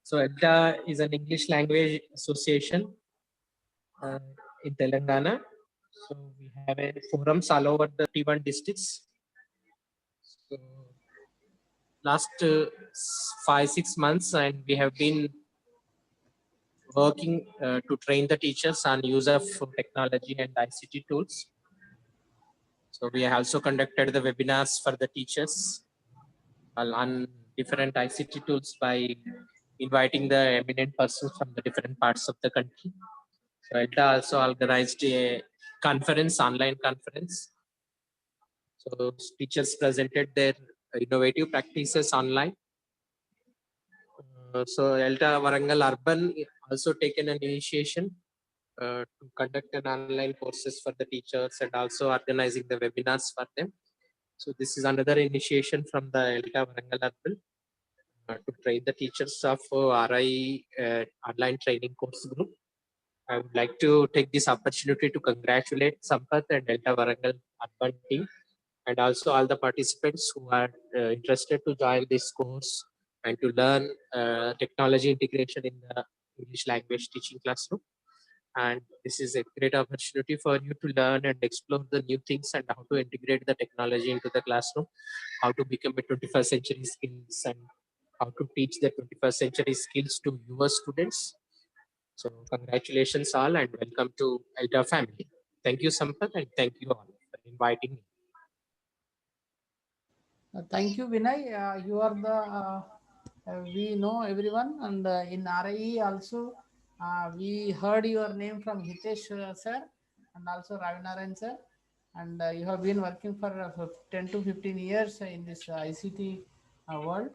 So ELTA is an English language association in Telangana. So we have forums all over the 31 districts. So last 5-6 months, and we have been working to train the teachers on use of technology and ICT tools. So we have also conducted the webinars for the teachers on different ICT tools by inviting the eminent persons from the different parts of the country. So ELTA also organized a conference, online conference. So teachers presented their innovative practices online. So ELTA Warangal Urban also taken an initiation to conduct an online courses for the teachers and also organizing the webinars for them. So this is another initiation from the ELTA Warangal Urban to train the teachers of RI online training course group. I would like to take this opportunity to congratulate Sampath and ELTA Warangal Urban team and also all the participants who are interested to join this course and to learn technology integration in the English language teaching classroom. And this is a great opportunity for you to learn and explore the new things and how to integrate the technology into the classroom, how to become a 21st century skills and how to teach the 21st century skills to your students. So congratulations all and welcome to ELTA family. Thank you, Sampath, and thank you all for inviting me. Thank you, Vinay. You are the, we know everyone, and in RIE also, we heard your name from Hitesh sir and also Ravinaran sir. And you have been working for 10 to 15 years in this ICT world,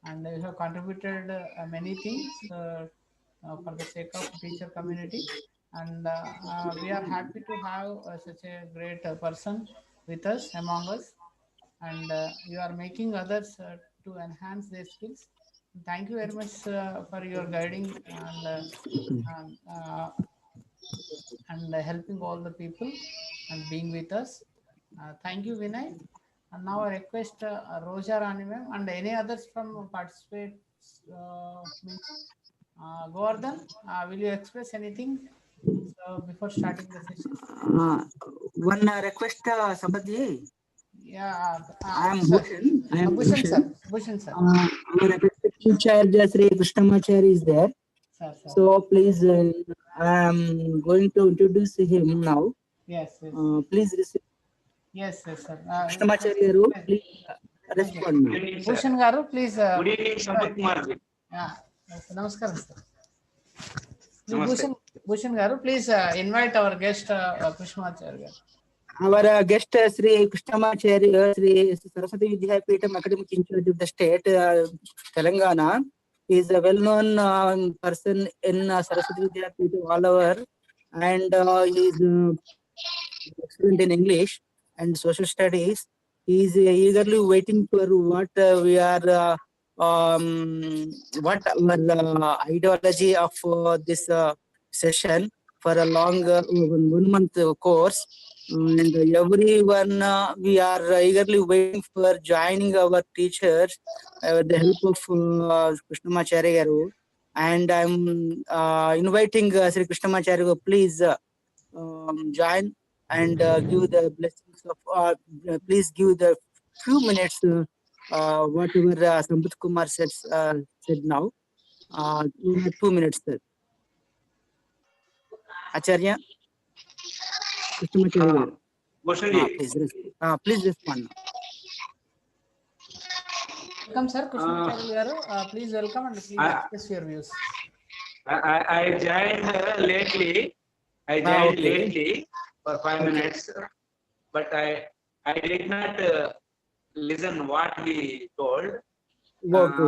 and you have contributed many things for the sake of teacher community. And we are happy to have such a great person with us, among us, and you are making others to enhance their skills. Thank you very much for your guiding and, uh, and helping all the people and being with us. Thank you, Vinay. And now I request Roja, Rani ma'am, and any others from participate. Means, Govardhan, will you express anything before starting the session? One request, Sampathji. Yeah, I am sir. Bhushan. I am Bhushan sir. Bhushan sir. Our respected teacher, Sri Krishnamacharya is there. Sir, sir. So please, I am going to introduce him now. Yes, yes. Please receive. Yes, yes, sir. Krishnamacharya, please respond now. Bhushan Garu, please. Good evening, Sampath Kumar. Yeah. Namaskar, sir. Please, Bhushan Garu, please invite our guest, Krishnamacharya. Our guest, Sri Krishnamacharya, Sri Saraswati Vidyapeetham Academic in charge of the state, Telangana, is a well-known person in Saraswati Vidyapeetham all over, and he is excellent in English and social studies. He is eagerly waiting for what we are, what our ideology of this session for a long 1 month course. And everyone, we are eagerly waiting for joining our teachers with the help of Krishnamacharya Garu. And I'm inviting Sri Krishnamacharya, please join and give the blessings of, please give the few minutes whatever Sampath Kumar said now. 2 minutes, sir. Acharya, Krishnamacharya. Please respond now. Welcome, sir. Krishnamacharya Garu. Please welcome and please express your views. I joined lately. I joined lately for 5 minutes, but I did not listen what he told. Okay.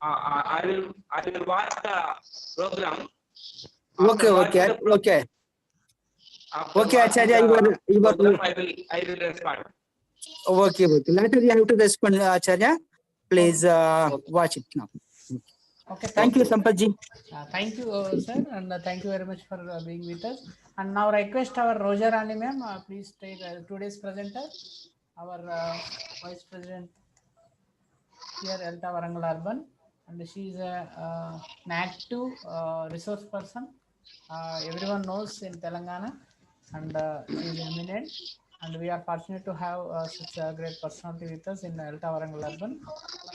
I will watch the program. Okay. Okay, Acharya, you are. I will respond. Okay. Later you have to respond, Acharya. Please watch it now. Okay. Thank you, Sampathji. Thank you, sir, and thank you very much for being with us. And now request our Roja Rani ma'am, please take today's presenter, our Vice President. here ELTA Varangal Urban, and she is an active resource person. Everyone knows in Telangana, and she is eminent. And we are fortunate to have such a great personality with us in ELTA Varangal Urban.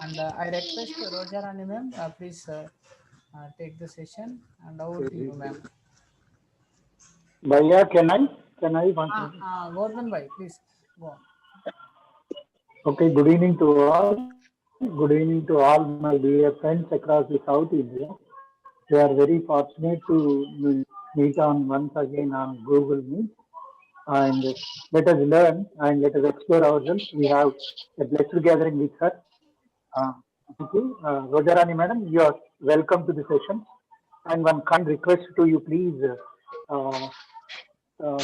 And I request Roja Rani ma'am, please take the session, and over to you, ma'am. Bhaiya, can I want Gordon bhai, please go on. Okay, good evening to all. Good evening to all my dear friends across the South India. We are very fortunate to meet on once again on Google Meet, and let us learn and let us explore ourselves. We have a blessed gathering with her. Uh, Thank you. Rojarani madam, you are welcome to the session. And one kind request to you, please uh, uh,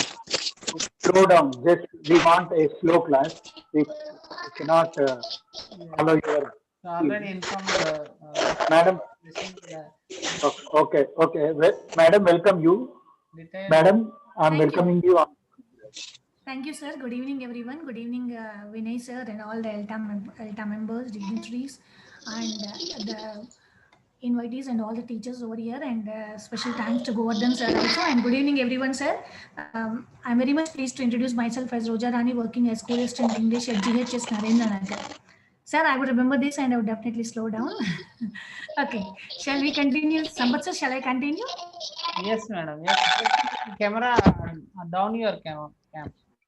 slow down. Just we want a slow class. We cannot Yes, follow your so already speed. informed Madam, listening to the okay. Madam, welcome you. detailed. Madam, I'm Thank you. welcoming you. Thank you, sir. Good evening, everyone. Good evening, Vinay, sir, and all the ELTA members, dignitaries, and the invitees and all the teachers over here. And special thanks to Govardhan, sir, also. And good evening, everyone, sir. I'm very much pleased to introduce myself as Roja Rani, working as school assistant English at GHS Narendra Nagar. Sir, I would remember this and I would definitely slow down. Okay, shall we continue? Sambat sir, shall I continue? Yes, madam. Yes, camera down your cam.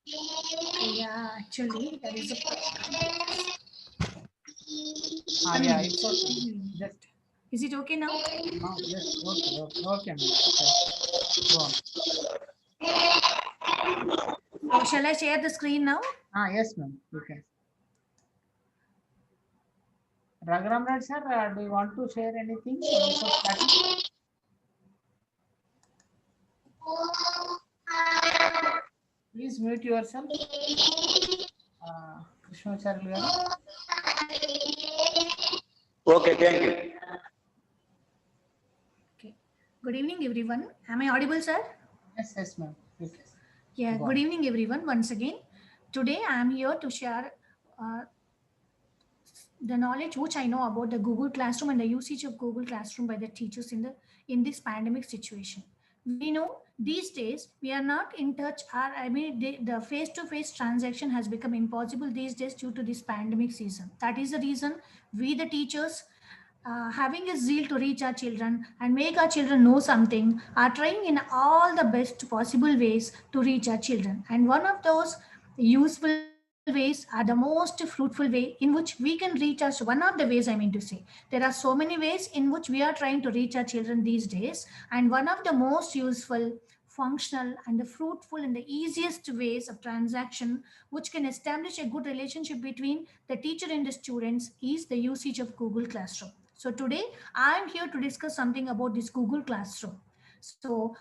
Yeah, actually, there is a Yeah, it's okay. Just Is it okay now? now, yes, okay, ma'am. Yes. Go on. So shall I share the screen now? Yes, ma'am. You can. Raghuram Red, sir, do you want to share anything before starting? Please mute yourself. Krishnacharya garu. Okay, thank you. Okay. Good evening, everyone. Am I audible, sir? Yes, ma'am. Okay. Yeah. Go Good on. evening, everyone. Once again, today I am here to share uh, the knowledge which I know about the Google Classroom and the usage of Google Classroom by the teachers in this pandemic situation. We know these days we are not in touch. The face-to-face transaction has become impossible these days due to this pandemic season. That is the reason we, the teachers, having a zeal to reach our children and make our children know something, are trying in all the best possible ways to reach our children. And one of those useful ways are the most fruitful way in which we can reach us. One of the ways, I mean to say, there are so many ways in which we are trying to reach our children these days. And one of the most useful, functional, and the fruitful and the easiest ways of transaction which can establish a good relationship between the teacher and the students is the usage of Google Classroom. So today I am here to discuss something about this Google Classroom. So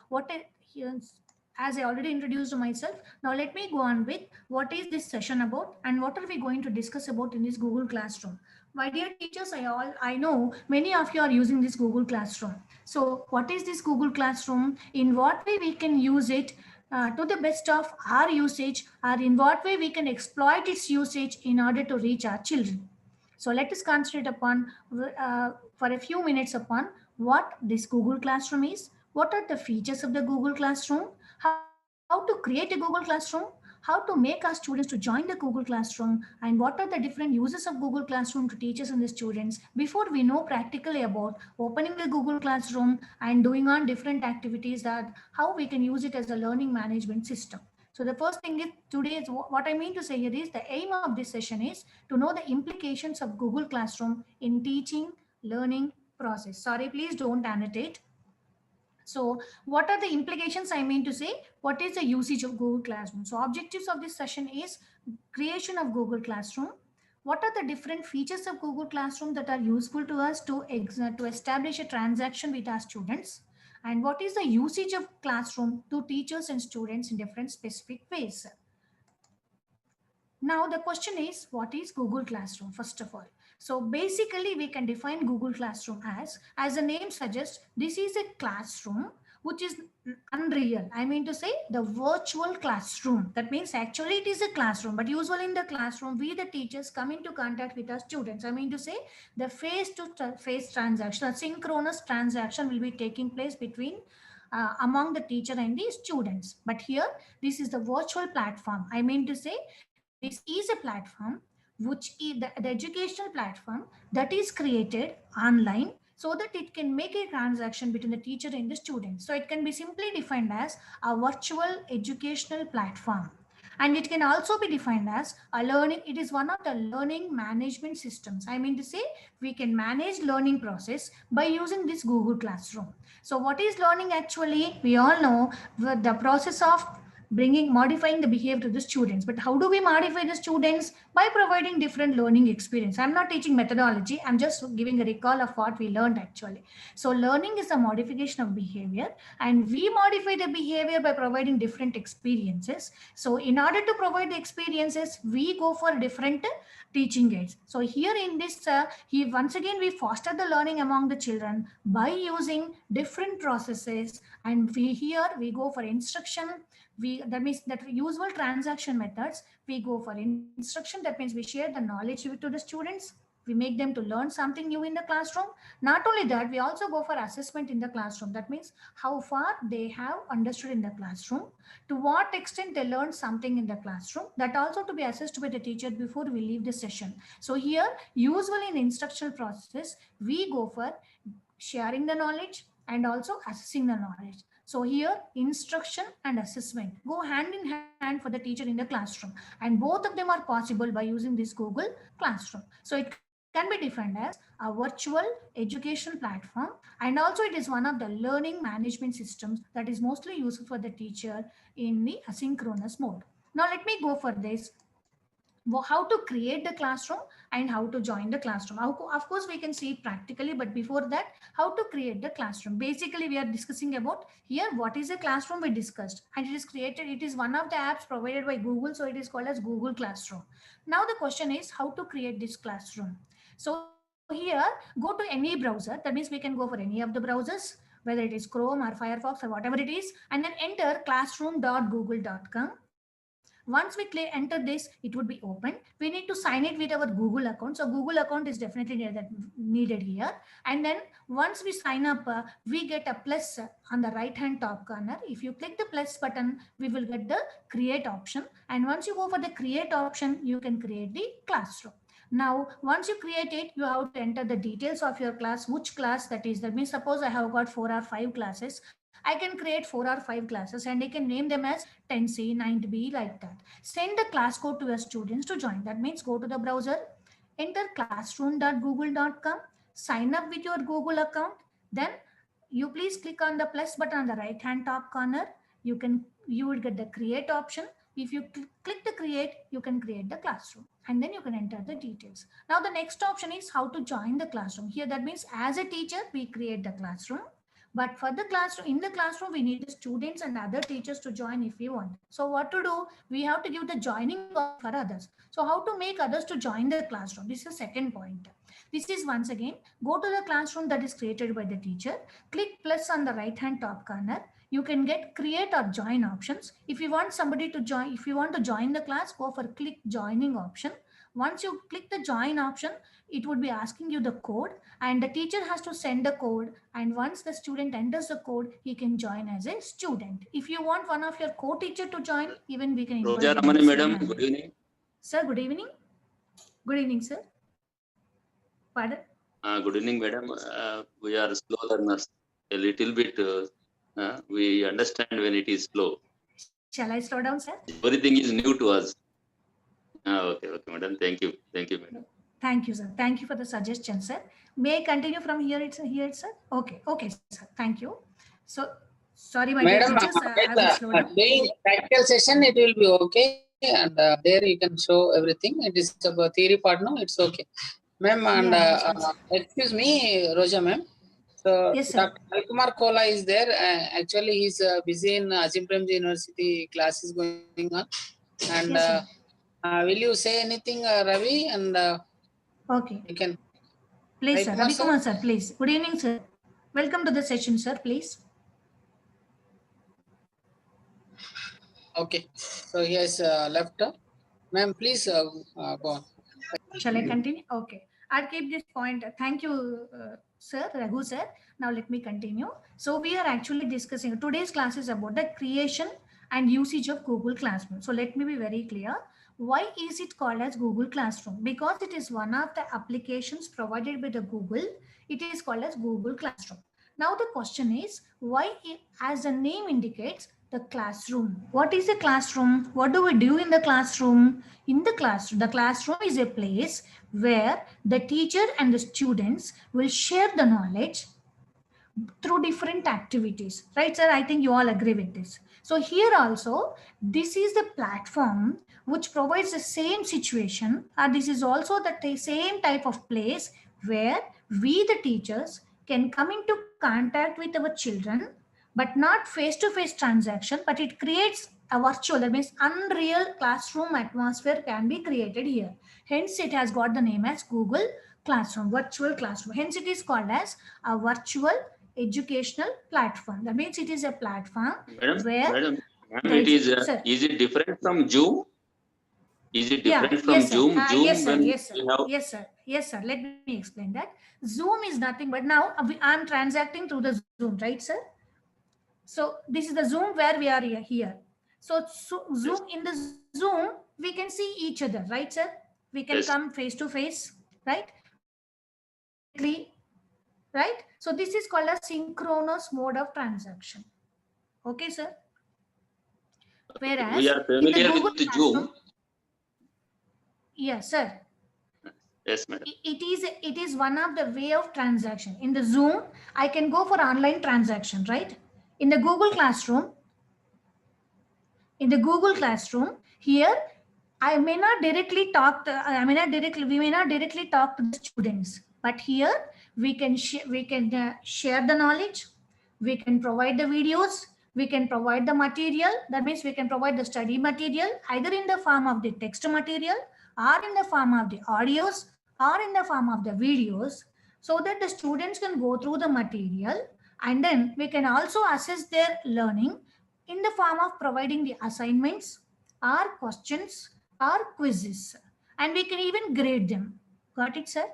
as I already introduced myself, now let me go on with what is this session about and what are we going to discuss about in this Google Classroom. My dear teachers, I know many of you are using this Google Classroom. So what is this Google Classroom? In what way we can use it to the best of our usage, or in what way we can exploit its usage in order to reach our children. So let us concentrate upon for a few minutes upon what this Google Classroom is, what are the features of the Google Classroom, how to create a Google Classroom, how to make our students to join the Google Classroom, and what are the different uses of Google Classroom to teachers and the students before we know practically about opening the Google Classroom and doing on different activities, that how we can use it as a learning management system. So the first thing is today is what I mean to say here is the aim of this session is to know the implications of Google Classroom in teaching learning process. Sorry, please don't annotate. So what are the implications, I mean to say? What is the usage of Google Classroom? So objectives of this session is creation of Google Classroom. What are the different features of Google Classroom that are useful to us to establish a transaction with our students? And what is the usage of classroom to teachers and students in different specific ways? Now the question is, what is Google Classroom first of all? So basically we can define Google Classroom as the name suggests, this is a classroom which is unreal. I mean to say the virtual classroom. That means actually it is a classroom, but usually in the classroom, we the teachers come into contact with our students. I mean to say the face-to-face transaction, a synchronous transaction will be taking place between among the teacher and the students. But here, this is the virtual platform. I mean to say this is a platform which is the educational platform that is created online so that it can make a transaction between the teacher and the student. So it can be simply defined as a virtual educational platform. And it can also be defined as a learning, it is one of the learning management systems. I mean to say we can manage learning process by using this Google Classroom. So what is learning actually? We all know the process of modifying the behavior to the students. But how do we modify the students? By providing different learning experience. I'm not teaching methodology, I'm just giving a recall of what we learned actually. So learning is a modification of behavior, and we modify the behavior by providing different experiences. So in order to provide the experiences, we go for different teaching aids. So here in this, once again we foster the learning among the children by using different processes, and we go for instruction. That means that usual transaction methods, we go for instruction. That means we share the knowledge to the students, we make them to learn something new in the classroom. Not only that, we also go for assessment in the classroom. That means how far they have understood in the classroom, to what extent they learned something in the classroom, that also to be assessed by the teacher before we leave the session. So here usually in instructional process, we go for sharing the knowledge and also assessing the knowledge. So here instruction and assessment go hand in hand for the teacher in the classroom, and both of them are possible by using this Google Classroom. So it can be defined as a virtual education platform, and also it is one of the learning management systems that is mostly useful for the teacher in the asynchronous mode. Now let me go for this, how to create the classroom and how to join the classroom. Of course we can see it practically, but before that, how to create the classroom. Basically we are discussing about here what is a classroom. We discussed, and it is created, it is one of the apps provided by Google, so it is called as Google Classroom. Now the question is how to create this classroom. So here, go to any browser. That means we can go for any of the browsers, whether it is Chrome or Firefox or whatever it is, and then enter classroom.google.com. Once we enter this, it would be open. We need to sign it with our Google account. So Google account is definitely needed here. And then once we sign up, we get a plus on the right hand top corner. If you click the plus button, we will get the create option. And once you go for the create option, you can create the classroom. Now, once you create it, you have to enter the details of your class, which class that is. That means suppose I have got 4 or 5 classes. I can create 4 or 5 classes and I can name them as 10C, 9B, like that. Send the class code to your students to join. That means go to the browser, enter classroom.google.com, sign up with your Google account. Then you please click on the plus button on the right hand top corner. You will get the create option. If you click the create, you can create the classroom, and then you can enter the details. Now the next option is how to join the classroom. Here that means as a teacher we create the classroom, but for the classroom, in the classroom we need the students and other teachers to join if we want. So what to do? We have to give the joining option for others. So how to make others to join the classroom? This is the second point. This is once again, go to the classroom that is created by the teacher, click plus on the right hand top corner. You can get create or join options. If you want somebody to join, if you want to join the class, go for click joining option. Once you click the join option, it would be asking you the code, and the teacher has to send the code, and once the student enters the code, he can join as a student. If you want one of your co-teacher to join, even we can invite Roja them in Ramani the madam, same good manner. evening. Sir, good evening. Good evening, sir. Pardon? Good evening, madam. We are slow learners. A little bit, we understand when it is slow. Shall I slow down, sir? Everything is new to us. Okay, madam. Thank you, madam. Thank you, sir. Thank you for the suggestion, sir. May I continue from here, sir? Okay, sir. Thank you. So, sorry, my dear Madam, teachers, I will slow down. doing practical session, it will be okay. And there you can show everything. It is about theory part, no? It's okay. Ma'am, and Yeah, excuse me, Roja ma'am. So yes, sir. Dr. Kumar Kola is there. Actually, he's busy in Azim Premji University classes going on. And Yes, sir. will you say anything, Ravi? And Okay. you can. Please, Ravi sir. Kumar, Ravi sir? Kumar, sir, please. Good evening, sir. Welcome to the session, sir, please. Okay, so he has left. Ma'am, please go on. Shall I continue? Okay. I'll keep this point. Thank you, sir, Raghu sir. Now let me continue. So we are actually discussing today's class is about the creation and usage of Google Classroom. So let me be very clear. Why is it called as Google Classroom? Because it is one of the applications provided by the Google. It is called as Google Classroom. Now the question is why, as the name indicates, the classroom. What is a classroom? What do we do in the classroom? In the classroom is a place where the teacher and the students will share the knowledge through different activities, right sir? I think you all agree with this. So here also, this is the platform which provides the same situation, and this is also the same type of place where we the teachers can come into contact with our children, but not face-to-face transaction, but it creates a virtual, that means unreal classroom atmosphere can be created here. Hence it has got the name as Google Classroom, virtual classroom. Hence it is called as a virtual educational platform. That means it is a platform where Madam, the sir. is it different from Zoom? Is it Yeah, different from yes sir. Zoom? Yes Zoom sir, when yes sir, we have yes sir, yes sir. Let me explain that. Zoom is nothing but now I'm transacting through the Zoom, right sir? So this is the Zoom where we are here. So yes, Zoom, in the Zoom we can see each other, right sir? We can come yes. face to face, right? We can see directly, right? So this is called a synchronous mode of transaction. Okay sir. We Whereas are in the familiar Google with Classroom, Zoom. yes sir, Yes, madam. it is one of the way of transaction. In the Zoom I can go for online transaction, right? In the Google Classroom, here I may not directly talk to, we may not directly talk to the students, but here we can share the knowledge, we can provide the videos, we can provide the material. That means we can provide the study material either in the form of the text material, or in the form of the audios, or in the form of the videos, so that the students can go through the material, and then we can also assess their learning in the form of providing the assignments or questions or quizzes, and we can even grade them. Got it sir?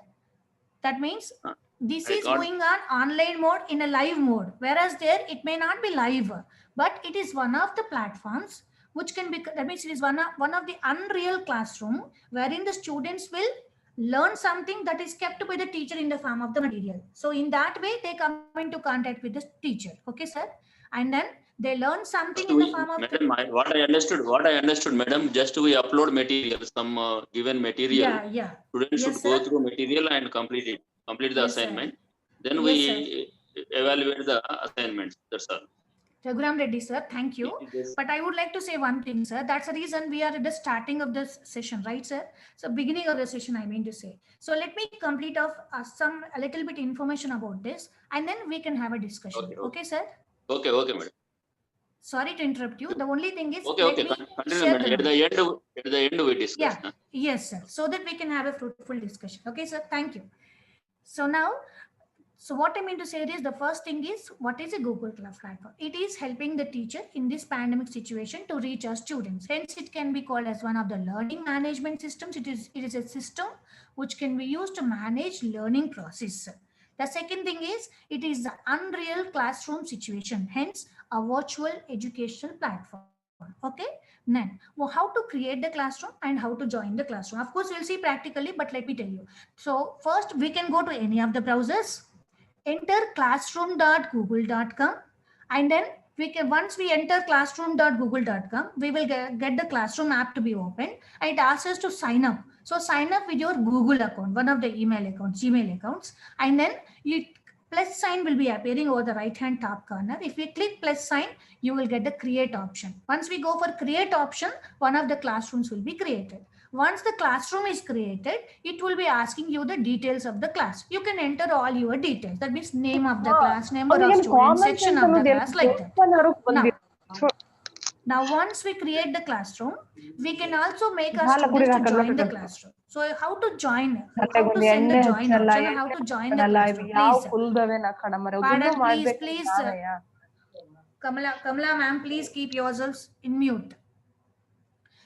That means Uh, this I is got going on online mode in a live mode, whereas there it may not be live, but it is one of the platforms which can be, that means it is one of the unreal classroom wherein the students will learn something that is kept by the teacher in the form of the material. So in that way they come into contact with the teacher. Okay sir? And then they learn something in just the we, form of the, madam, what I understood, madam, just we upload material, some given material. yeah. Students Yes should go sir. through material and complete the Yes sir. assignment. Then Yes sir. we evaluate the assignments. That's all. Raghuram Reddy, sir, thank you. Yes. But I would like to say one thing, sir. That's the reason we are at the starting of this session, right, sir? So beginning of the session, I mean to say. So let me complete off a little bit information about this, and then we can have a discussion. Okay, Okay, sir? okay, madam. Sorry to interrupt you. The only thing is, Okay, let okay. me Continue, share madam. the knowledge. At the end we discuss. Yeah, yes, sir. So that we can have a fruitful discussion. Okay, sir. Thank you. So now, so what I mean to say is the first thing is what is a Google Class platform? It is helping the teacher in this pandemic situation to reach our students. Hence, it can be called as one of the learning management systems. It is a system which can be used to manage learning process. The second thing is it is the unreal classroom situation. Hence, a virtual educational platform. Okay. Then, well, how to create the classroom and how to join the classroom. Of course, we'll see practically, but let me tell you. So first, we can go to any of the browsers, enter classroom.google.com, and then we can, once we enter classroom.google.com, we will get the classroom app to be open, and it asks us to sign up. So sign up with your Google account, one of the email accounts, Gmail accounts, and then you plus sign will be appearing over the right hand top corner. If we click plus sign, you will get the create option. Once we go for create option, one of the classrooms will be created. Once the classroom is created, it will be asking you the details of the class. You can enter all your details. That means name of the class, number of students, section of the class, like that. Now once we create the classroom, we can also make our students to join the classroom. So how to join, how to send the join option, and how to join the classroom. Please, pardon, please, Kamala ma'am, please keep yourselves in mute.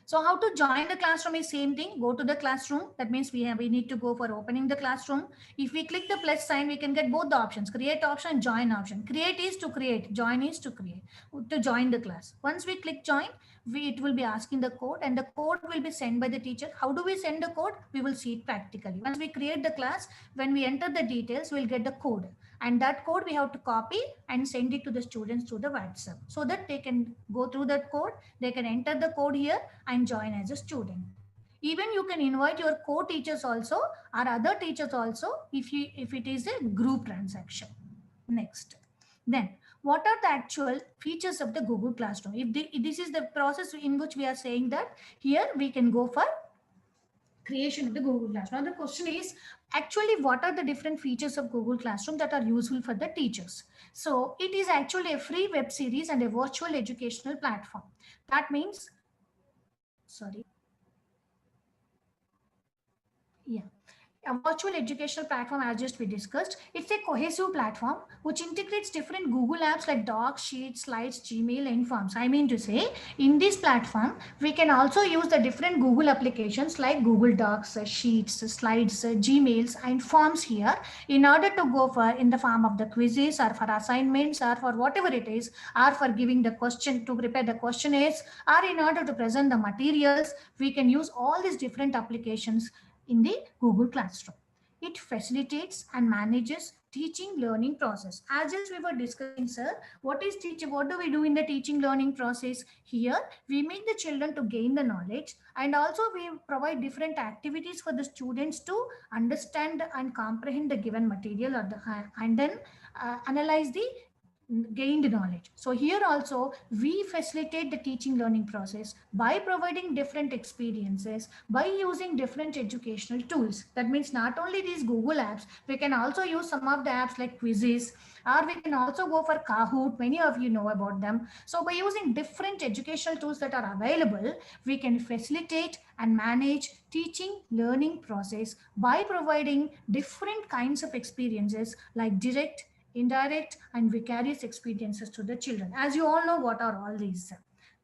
So how to join the classroom is same thing. Go to the classroom. That means we need to go for opening the classroom. If we click the plus sign, we can get both the options, create option and join option. Create is to create, join is to create, to join the class. Once we click join, it will be asking the code, and the code will be sent by the teacher. How do we send the code? We will see it practically. Once we create the class, when we enter the details, we'll get the code, and that code we have to copy and send it to the students through the WhatsApp, so that they can go through that code, they can enter the code here and join as a student. Even you can invite your co-teachers also or other teachers also if it is a group transaction. Next, then what are the actual features of the Google Classroom? If this is the process in which we are saying that here we can go for creation of the Google Classroom. Now the question is actually what are the different features of Google Classroom that are useful for the teachers? So it is actually a free web series and a virtual educational platform. That means, sorry, yeah, a virtual educational platform, as just we discussed. It's a cohesive platform which integrates different Google apps like Docs, Sheets, Slides, Gmail, and Forms. I mean to say, in this platform, we can also use the different Google applications like Google Docs, Sheets, Slides, Gmails, and Forms here in order to go for in the form of the quizzes or for assignments or for whatever it is, or for giving the question to prepare the questionnaires, or in order to present the materials. We can use all these different applications in the Google Classroom. It facilitates and manages teaching learning process. As just we were discussing, sir, what do we do in the teaching learning process? Here, we make the children to gain the knowledge, and also we provide different activities for the students to understand and comprehend the given material, or and then analyze the gained knowledge. So here also we facilitate the teaching learning process by providing different experiences, by using different educational tools. That means not only these Google apps, we can also use some of the apps like quizzes, or we can also go for Kahoot. Many of you know about them. So by using different educational tools that are available, we can facilitate and manage teaching learning process by providing different kinds of experiences like direct, indirect, and vicarious experiences to the children. As you all know, what are all these?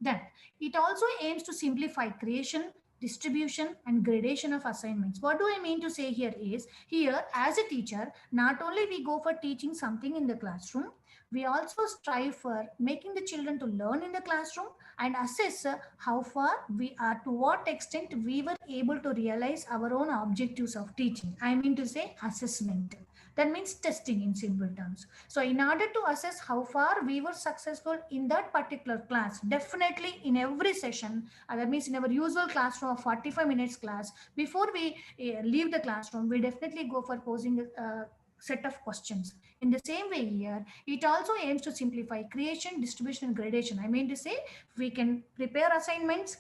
Then it also aims to simplify creation, distribution, and gradation of assignments. What do I mean to say here is, here as a teacher, not only we go for teaching something in the classroom, we also strive for making the children to learn in the classroom and assess how far we are, to what extent we were able to realize our own objectives of teaching. I mean to say assessment. That means testing in simple terms. So in order to assess how far we were successful in that particular class, definitely in every session, that means in our usual classroom of 45 minutes class, before we leave the classroom, we definitely go for posing a set of questions. In the same way here, it also aims to simplify creation, distribution, and gradation. I mean to say, we can prepare assignments,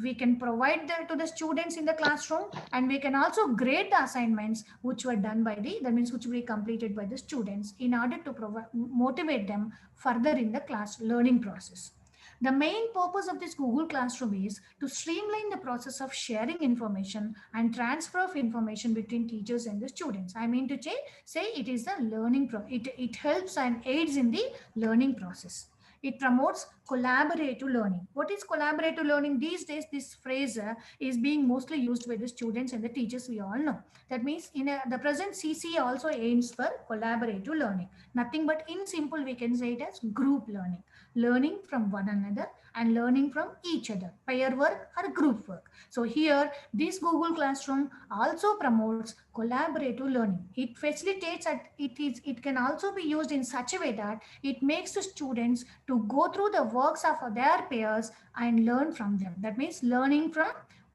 we can provide them to the students in the classroom, and we can also grade the assignments which were done by the, that means which we completed by the students, in order to provide, motivate them further in the class learning process. The main purpose of this Google Classroom is to streamline the process of sharing information and transfer of information between teachers and the students. I mean to say it is the learning it helps and aids in the learning process. It promotes collaborative learning. What is collaborative learning? These days, this phrase is being mostly used by the students and the teachers, we all know. That means the present CC also aims for collaborative learning. Nothing but in simple, we can say it as group learning. Learning from one another and learning from each other. Pair work or group work. So here, this Google Classroom also promotes collaborative learning. It facilitates that it can also be used in such a way that it makes the students to go through the works of their peers and learn from them. That means learning from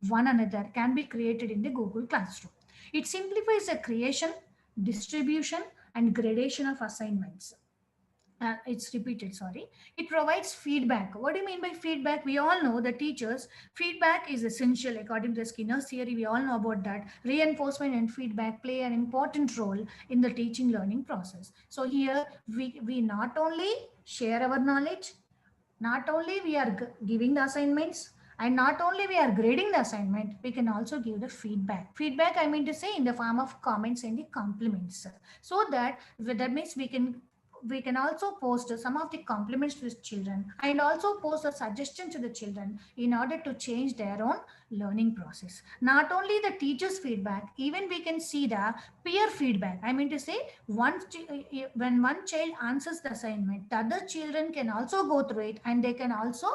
one another can be created in the Google Classroom. It simplifies the creation, distribution, and gradation of assignments. It's repeated, sorry. It provides feedback. What do you mean by feedback? We all know the teachers, feedback is essential according to Skinner's theory. We all know about that. Reinforcement and feedback play an important role in the teaching learning process. So here we not only share our knowledge, not only we are giving the assignments, and not only we are grading the assignment, we can also give the feedback. I mean to say in the form of comments and the compliments, so that means we can we can also post some of the compliments to the children and also post a suggestion to the children in order to change their own learning process. Not only the teacher's feedback, even we can see the peer feedback. I mean to say, when one child answers the assignment, the other children can also go through it and they can also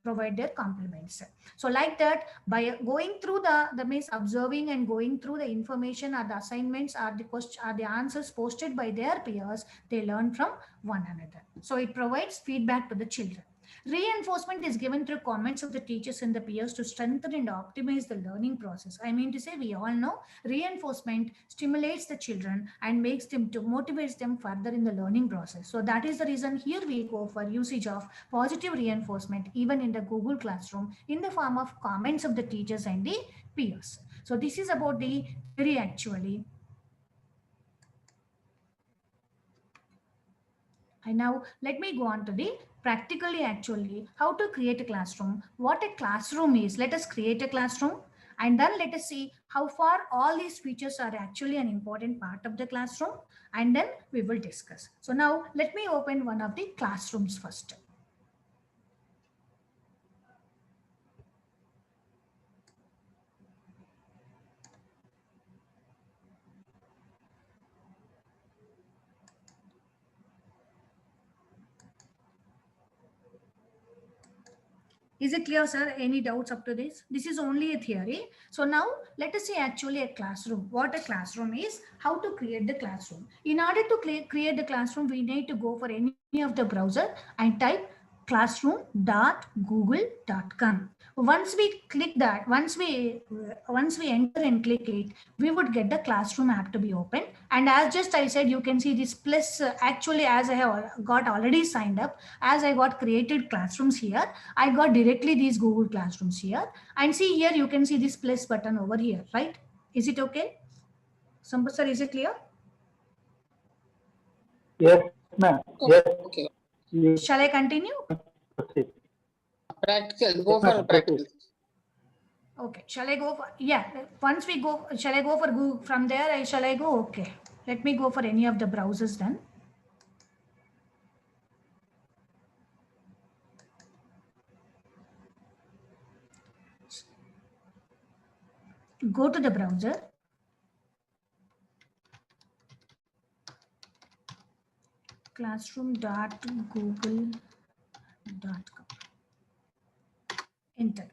provide their compliments. So like that, by going through the means observing and going through the information or the assignments or the question or the answers posted by their peers, they learn from one another. So it provides feedback to the children. Reinforcement is given through comments of the teachers and the peers to strengthen and optimize the learning process. I mean to say, we all know reinforcement stimulates the children and makes them to motivates them further in the learning process. So that is the reason here we go for usage of positive reinforcement even in the Google Classroom in the form of comments of the teachers and the peers. So this is about the theory actually. And now let me go on to the practically actually how to create a classroom, what a classroom is. Let us create a classroom and then let us see how far all these features are actually an important part of the classroom, and then we will discuss. So now let me open one of the classrooms first. Is it clear, sir? Any doubts up to this? This is only a theory. So now let us see actually a classroom. What a classroom is, how to create the classroom. In order to create the classroom, we need to go for any of the browser and type classroom.google.com. Once we click that, once we enter and click it, we would get the classroom app to be open. And as just I said, you can see this plus actually as I have got already signed up, as I got created classrooms here, I got directly these Google Classrooms here. And see here, you can see this plus button over here, right? Is it okay? Sambhu sir, is it clear? Yes, ma'am. Yes. Okay. You Shall I continue? proceed. Practical. Go for practical. Okay. Shall I go for, yeah. Once we go, shall I go for Google from there? Shall I go? Okay. Let me go for any of the browsers then. Go to the browser. Classroom.google.com. Enter.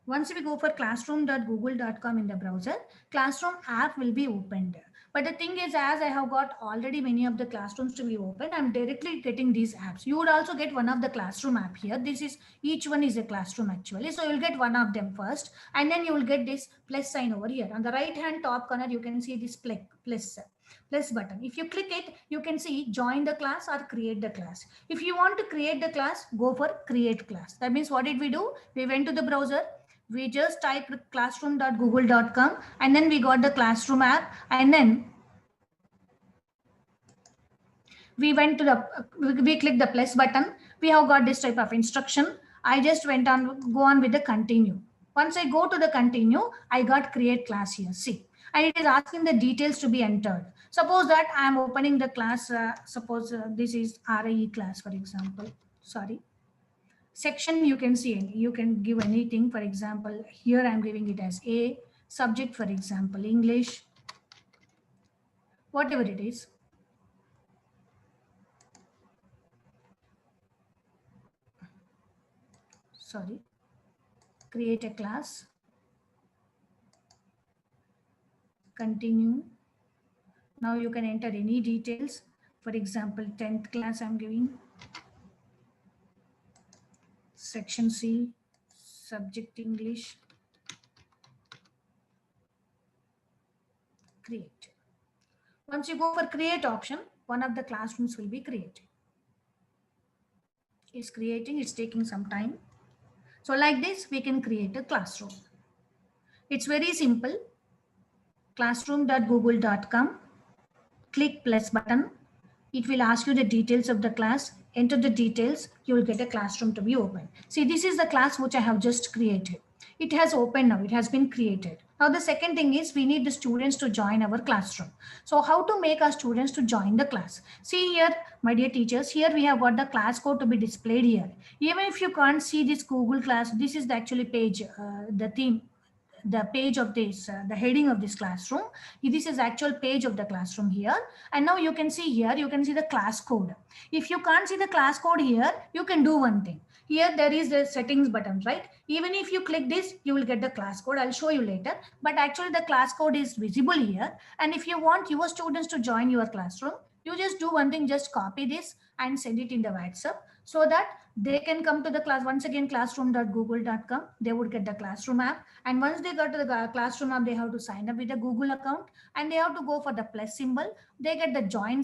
Once we go for classroom.google.com in the browser, Classroom app will be opened. But the thing is, as I have got already many of the classrooms to be open, I'm directly getting these apps. You would also get one of the classroom app here. This is, each one is a classroom actually. So you'll get one of them first, and then you will get this plus sign over here. On the right hand top corner, you can see this plus button. If you click it, you can see join the class or create the class. If you want to create the class, go for create class. That means what did we do? We went to the browser. We just typed classroom.google.com and then we got the classroom app, and then we went to the we clicked the plus button. We have got this type of instruction. I just went on, go on with the continue. Once I go to the continue, I got create class here. See, and it is asking the details to be entered. Suppose that I am opening the class. Suppose this is RIE class, for example. Sorry. Section, you can see, you can give anything. For example, here I'm giving it as A. Subject, for example, English, whatever it is. Sorry. Create a class. Continue. Now you can enter any details. For example, 10th class I'm giving. Section C, subject English. Create. Once you go for create option, one of the classrooms will be created. It's creating, it's taking some time. So like this, we can create a classroom. It's very simple. Classroom.google.com. Click plus button. It will ask you the details of the class. Enter the details. You will get a classroom to be open. See, this is the class which I have just created. It has opened now. It has been created. Now the second thing is we need the students to join our classroom. So how to make our students to join the class? See here, my dear teachers, here we have got the class code to be displayed here. Even if you can't see this Google class, this is the actually page, the theme, the page of this, the heading of this classroom. This is actual page of the classroom here. And now you can see here, you can see the class code. If you can't see the class code here, you can do one thing. Here there is the settings button, right? Even if you click this, you will get the class code. I'll show you later. But actually the class code is visible here. And if you want your students to join your classroom, you just do one thing, just copy this and send it in the WhatsApp so that they can come to the class. Once again, classroom.google.com, they would get the classroom app. And once they go to the classroom app, they have to sign up with a Google account and they have to go for the plus symbol. They get the join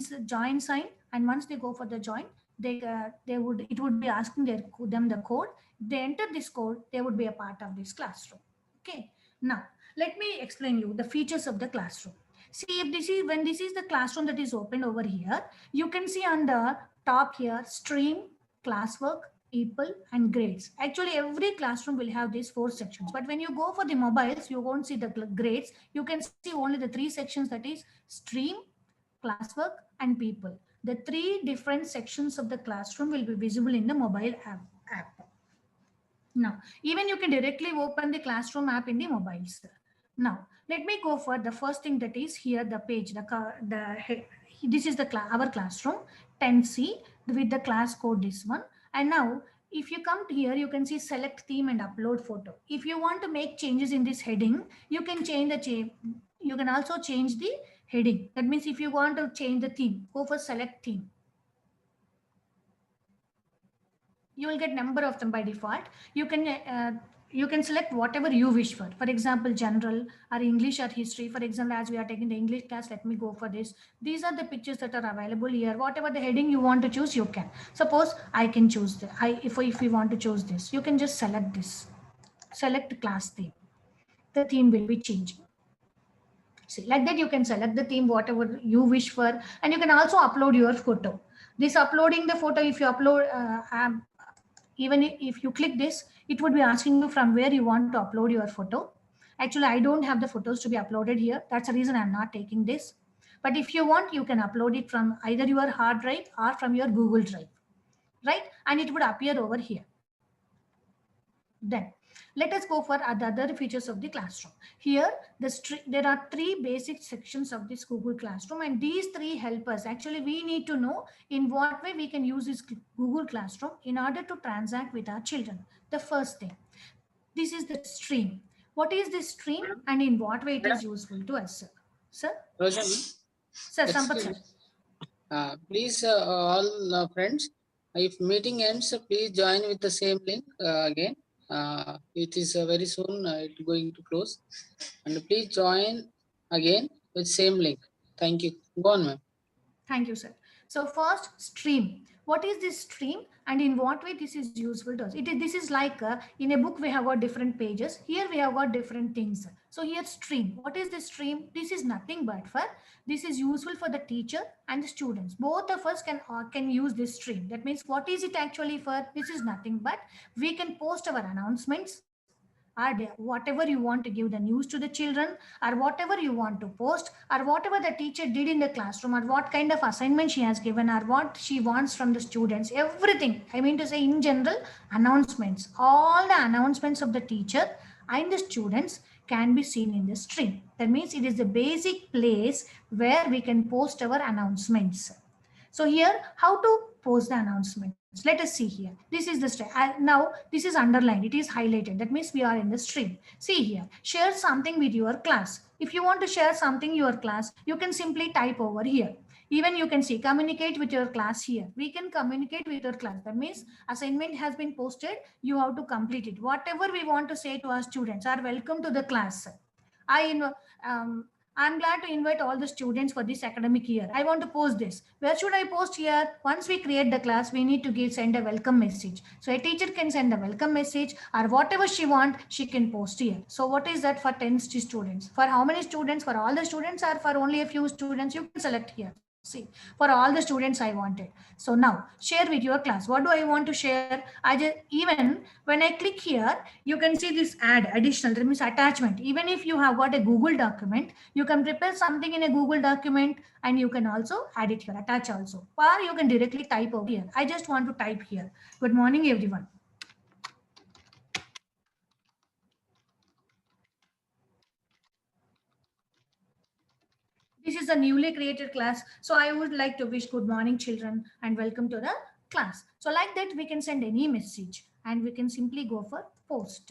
sign. And once they go for the join, it would be asking them the code. They enter this code, they would be a part of this classroom. Okay. Now, let me explain you the features of the classroom. See, if this is when this is the classroom that is opened over here, you can see on the top here, stream, classwork, people, and grades. Actually, every classroom will have these 4 sections. But when you go for the mobiles, you won't see the grades. You can see only the 3 sections, that is stream, classwork, and people. The 3 different sections of the classroom will be visible in the mobile app. Now, even you can directly open the classroom app in the mobiles. Now, let me go for the first thing, that is here the page. This is our classroom 10C with the class code, this one. And now, if you come to here, you can see select theme and upload photo. If you want to make changes in this heading, you can you can also change the heading. That means if you want to change the theme, go for select theme. You will get number of them by default. You can select whatever you wish for. For example, general or English or history. For example, as we are taking the English class, let me go for this. These are the pictures that are available here. Whatever the heading you want to choose, you can. Suppose I can choose if you want to choose this, you can just select this. Select class theme. The theme will be changing. See, like that you can select the theme whatever you wish for, and you can also upload your photo. This uploading the photo, if you upload even if you click this, it would be asking you from where you want to upload your photo. Actually, I don't have the photos to be uploaded here. That's the reason I'm not taking this. But if you want, you can upload it from either your hard drive or from your Google Drive, right? And it would appear over here. Then let us go for the other features of the classroom. Here, there are 3 basic sections of this Google Classroom, and these 3 help us. Actually, we need to know in what way we can use this Google Classroom in order to transact with our children. The first thing, this is the stream. What is this stream and in what way it is useful to us, sir? Sir? Roshan, Sir, Sampath sir. please all friends, if meeting ends, please join with the same link again. It is very soon it going to close, and please join again with same link. Thank you. Go on, ma'am. Thank you, sir. So first, stream. What is this stream and in what way this is useful to us? This is like in a book we have got different pages. Here we have got different things. So here stream. What is the stream? This is nothing but this is useful for the teacher and the students. Both of us can use this stream. That means what is it actually for? This is nothing but we can post our announcements, or whatever you want to give the news to the children, or whatever you want to post, or whatever the teacher did in the classroom, or what kind of assignment she has given, or what she wants from the students, everything. I mean to say, in general, announcements, all the announcements of the teacher and the students can be seen in the stream. That means it is the basic place where we can post our announcements. So here, how to post the announcements? Let us see here. This is the stream. Now, this is underlined. It is highlighted. That means we are in the stream. See here, share something with your class. If you want to share something your class, you can simply type over here. Even you can see communicate with your class here. We can communicate with your class. That means assignment has been posted. You have to complete it. Whatever we want to say to our students are welcome to the class. I'm glad to invite all the students for this academic year. I want to post this. Where should I post here? Once we create the class, we need to send a welcome message. So a teacher can send a welcome message, or whatever she wants, she can post here. So what is that for 10 students? For how many students? For all the students or for only a few students? You can select here. See, for all the students I wanted. So now share with your class. What do I want to share? I just, even when I click here, you can see this add additional, that means attachment. Even if you have got a Google document, you can prepare something in a Google document and you can also add it here, attach also. Or you can directly type over here. I just want to type here. Good morning, everyone. This is a newly created class. So I would like to wish good morning, children, and welcome to the class. So like that, we can send any message and we can simply go for post.